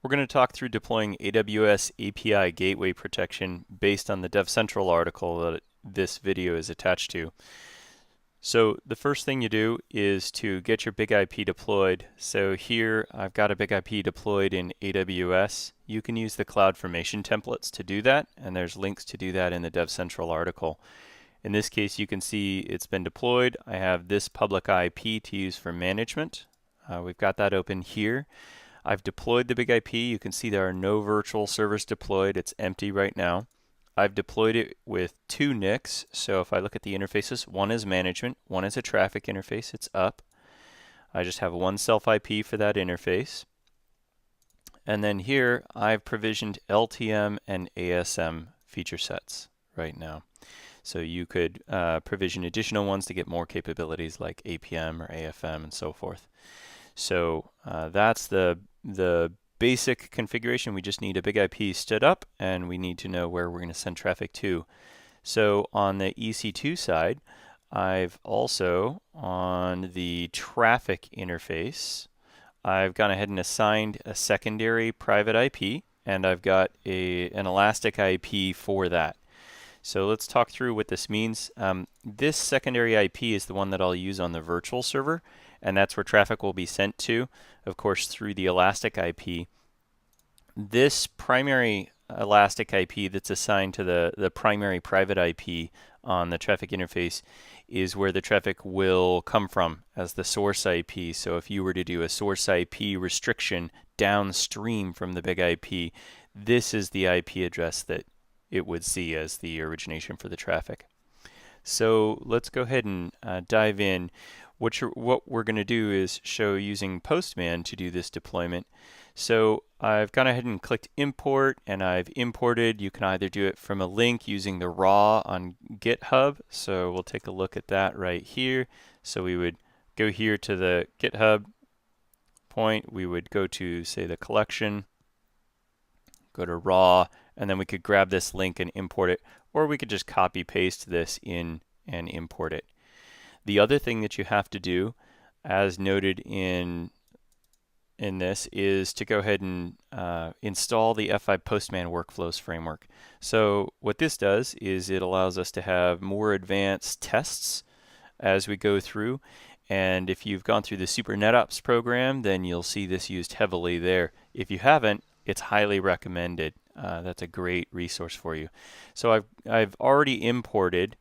We're going to talk through deploying AWS API Gateway protection based on the DevCentral article that this video is attached to. So the first thing you do is to get your big IP deployed. So here I've got a big IP deployed in AWS. You can use the CloudFormation templates to do that, and there's links to do that in the DevCentral article. In this case, you can see it's been deployed. I have this public IP to use for management. We've got that open here. I've deployed the big IP. You can see there are no virtual servers deployed. It's empty right now. I've deployed it with two NICs. So if I look at the interfaces, one is management, one is a traffic interface. It's up. I just have one self IP for that interface. And then here I've provisioned LTM and ASM feature sets right now. So you could provision additional ones to get more capabilities like APM or AFM and so forth. So that's the basic configuration. We just need a big IP stood up, and we need to know where we're going to send traffic to. So on the EC2 side, I've also, on the traffic interface, I've gone ahead and assigned a secondary private IP, and I've got an elastic IP for that. So let's talk through what this means. This secondary IP is the one that I'll use on the virtual server, and that's where traffic will be sent to, of course, through the elastic IP. This primary elastic IP that's assigned to the primary private IP on the traffic interface is where the traffic will come from as the source IP. So if you were to do a source IP restriction downstream from the big IP, this is the IP address that it would see as the origination for the traffic. So let's go ahead and dive in. What we're going to do is show using Postman to do this deployment. So I've gone ahead and clicked import, and I've imported. You can either do it from a link using the raw on GitHub. So we'll take a look at that right here. So we would go here to the GitHub point. We would go to, say, the collection, go to raw, and then we could grab this link and import it, or we could just copy paste this in and import it. The other thing that you have to do, as noted in this, is to go ahead and install the F5 Postman Workflows framework. So what this does is it allows us to have more advanced tests as we go through. And if you've gone through the Super NetOps program, then you'll see this used heavily there. If you haven't, it's highly recommended. That's a great resource for you. So I've already imported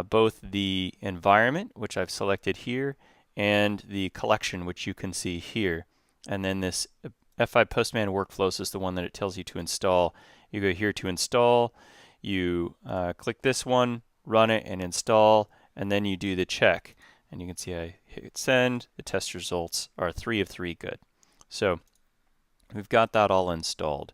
both the environment, which I've selected here, and the collection, which you can see here. And then this F5 Postman Workflows is the one that it tells you to install. You go here to install, you click this one, run it and install, and then you do the check. And you can see I hit send. The test results are 3 of 3 good. So we've got that all installed.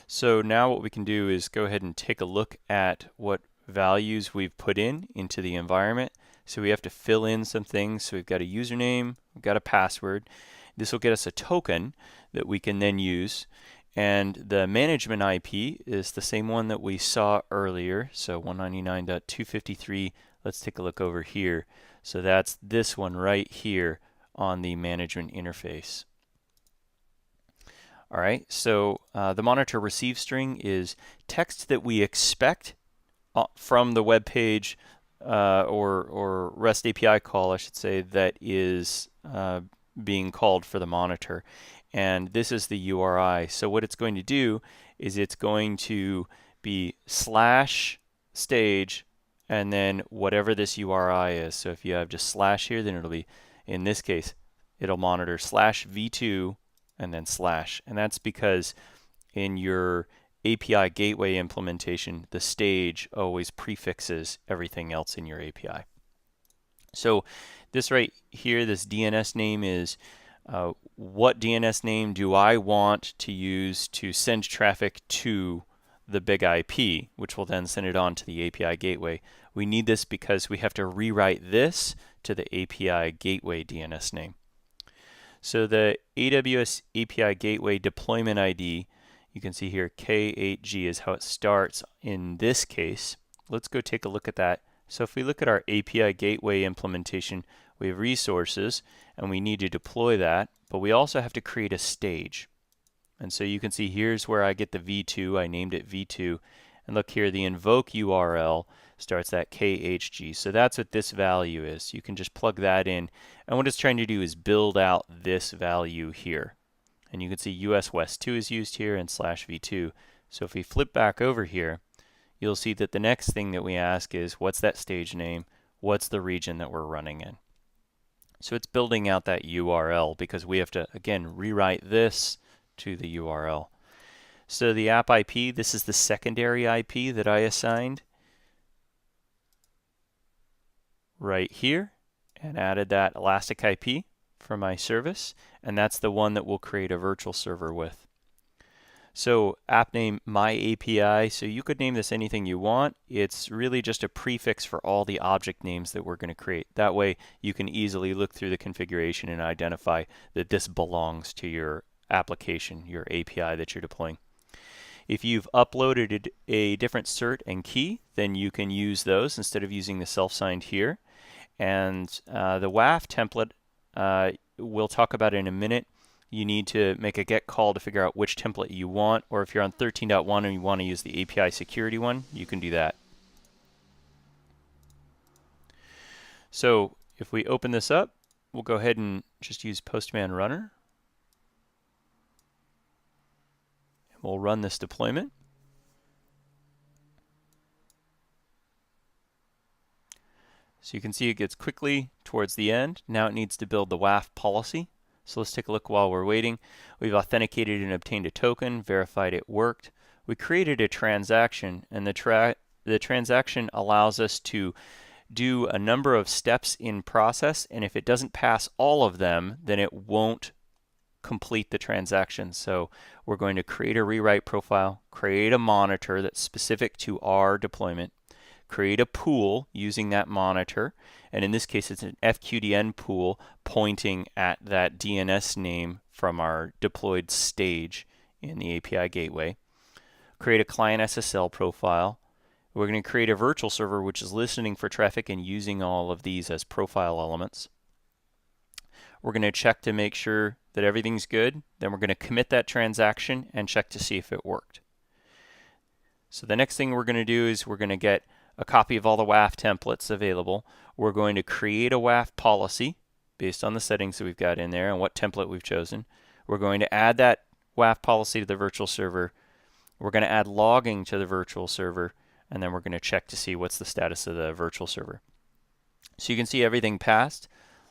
So now what we can do is go ahead and take a look at what values we've put into the environment. So we have to fill in some things. So we've got a username, we've got a password. This will get us a token that we can then use. And the management IP is the same one that we saw earlier. So 199.253. Let's take a look over here. So that's this one right here on the management interface. All right, so the monitor receive string is text that we expect from the web page or REST API call, I should say, that is being called for the monitor. And this is the URI. So what it's going to do is it's going to be /stage and then whatever this URI is. So if you have just slash here, then it'll be, in this case, it'll monitor /v2 and then /. And that's because in your API Gateway implementation, the stage always prefixes everything else in your API. So this right here, this DNS name is what DNS name do I want to use to send traffic to the big IP, which will then send it on to the API Gateway. We need this because we have to rewrite this to the API Gateway DNS name. So the AWS API Gateway deployment ID, you can see here K8G is how it starts in this case. Let's go take a look at that. So if we look at our API Gateway implementation, we have resources and we need to deploy that, but we also have to create a stage. And so you can see here's where I get the v2. I named it v2. And look here, the invoke URL starts at KHG. So that's what this value is. You can just plug that in. And what it's trying to do is build out this value here. And you can see US West 2 is used here and /v2. So if we flip back over here, you'll see that the next thing that we ask is, what's that stage name? What's the region that we're running in? So it's building out that URL because we have to, again, rewrite this to the URL. So the app IP, this is the secondary IP that I assigned right here and added that elastic IP for my service, and that's the one that we'll create a virtual server with. So app name my API, so you could name this anything you want. It's really just a prefix for all the object names that we're going to create. That way you can easily look through the configuration and identify that this belongs to your application, your API that you're deploying. If you've uploaded a different cert and key, then you can use those instead of using the self-signed here. And the WAF template, we'll talk about in a minute. You need to make a get call to figure out which template you want, or if you're on 13.1 and you want to use the API security one, you can do that. So if we open this up, we'll go ahead and just use Postman Runner. We'll run this deployment. So you can see it gets quickly towards the end. Now it needs to build the WAF policy. So let's take a look while we're waiting. We've authenticated and obtained a token, verified it worked. We created a transaction, and the transaction allows us to do a number of steps in process, and if it doesn't pass all of them, then it won't complete the transaction. So we're going to create a rewrite profile, create a monitor that's specific to our deployment, create a pool using that monitor, and in this case it's an FQDN pool pointing at that DNS name from our deployed stage in the API gateway. Create a client SSL profile. We're going to create a virtual server which is listening for traffic and using all of these as profile elements. We're going to check to make sure that everything's good. Then we're going to commit that transaction and check to see if it worked. So the next thing we're going to do is we're going to get a copy of all the WAF templates available. We're going to create a WAF policy based on the settings that we've got in there and what template we've chosen. We're going to add that WAF policy to the virtual server. We're going to add logging to the virtual server, and then we're going to check to see what's the status of the virtual server. So you can see everything passed.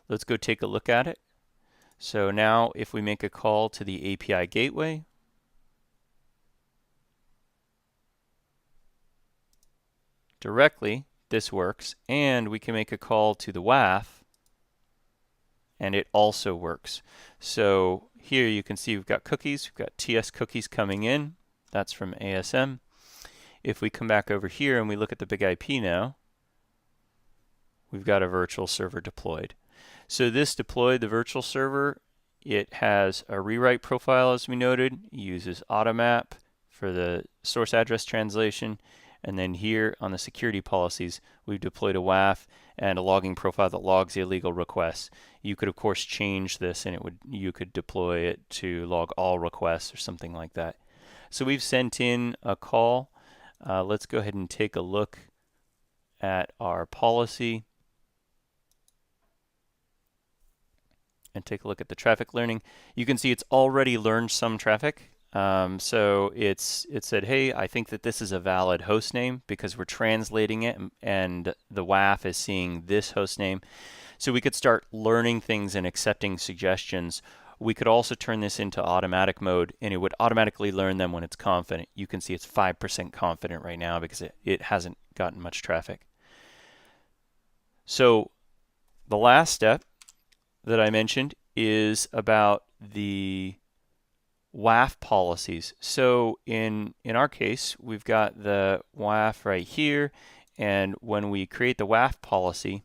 Let's go take a look at it. So now if we make a call to the API gateway, directly, this works, and we can make a call to the WAF, and it also works. So here you can see we've got cookies, we've got TS cookies coming in. That's from ASM. If we come back over here and we look at the big IP now, we've got a virtual server deployed. So this deployed the virtual server. It has a rewrite profile, as we noted. It uses AutoMap for the source address translation. And then here on the security policies, we've deployed a WAF and a logging profile that logs illegal requests. You could, of course, change this, and you could deploy it to log all requests or something like that. So we've sent in a call. Let's go ahead and take a look at our policy and take a look at the traffic learning. You can see it's already learned some traffic. So it said, hey, I think that this is a valid host name because we're translating it, and the WAF is seeing this host name. So we could start learning things and accepting suggestions. We could also turn this into automatic mode, and it would automatically learn them when it's confident. You can see it's 5% confident right now because it hasn't gotten much traffic. So the last step that I mentioned is about the WAF policies. So in our case, we've got the WAF right here, and when we create the WAF policy,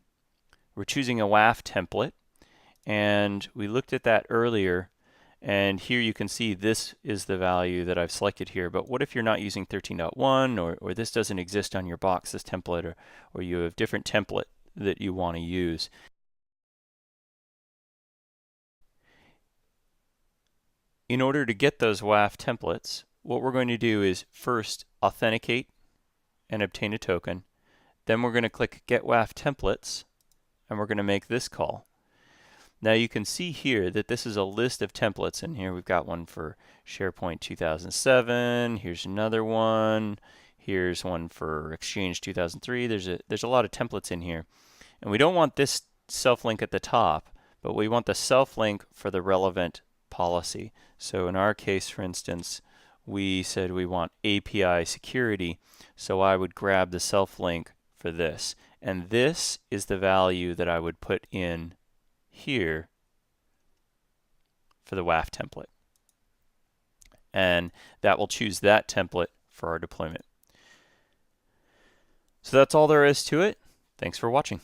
we're choosing a WAF template, and we looked at that earlier, and here you can see this is the value that I've selected here. But what if you're not using 13.1 or this doesn't exist on your box, this template, or you have different template that you want to use? in order to get those WAF templates, what we're going to do is first authenticate and obtain a token. Then we're going to click Get WAF Templates, and we're going to make this call. Now you can see here that this is a list of templates, and here we've got one for SharePoint 2007. Here's another one. Here's one for Exchange 2003. There's a lot of templates in here, and we don't want this self-link at the top, but we want the self-link for the relevant policy. So in our case, for instance, we said we want API security, so I would grab the self-link for this, and this is the value that I would put in here for the WAF template, and that will choose that template for our deployment. So that's all there is to it. Thanks for watching.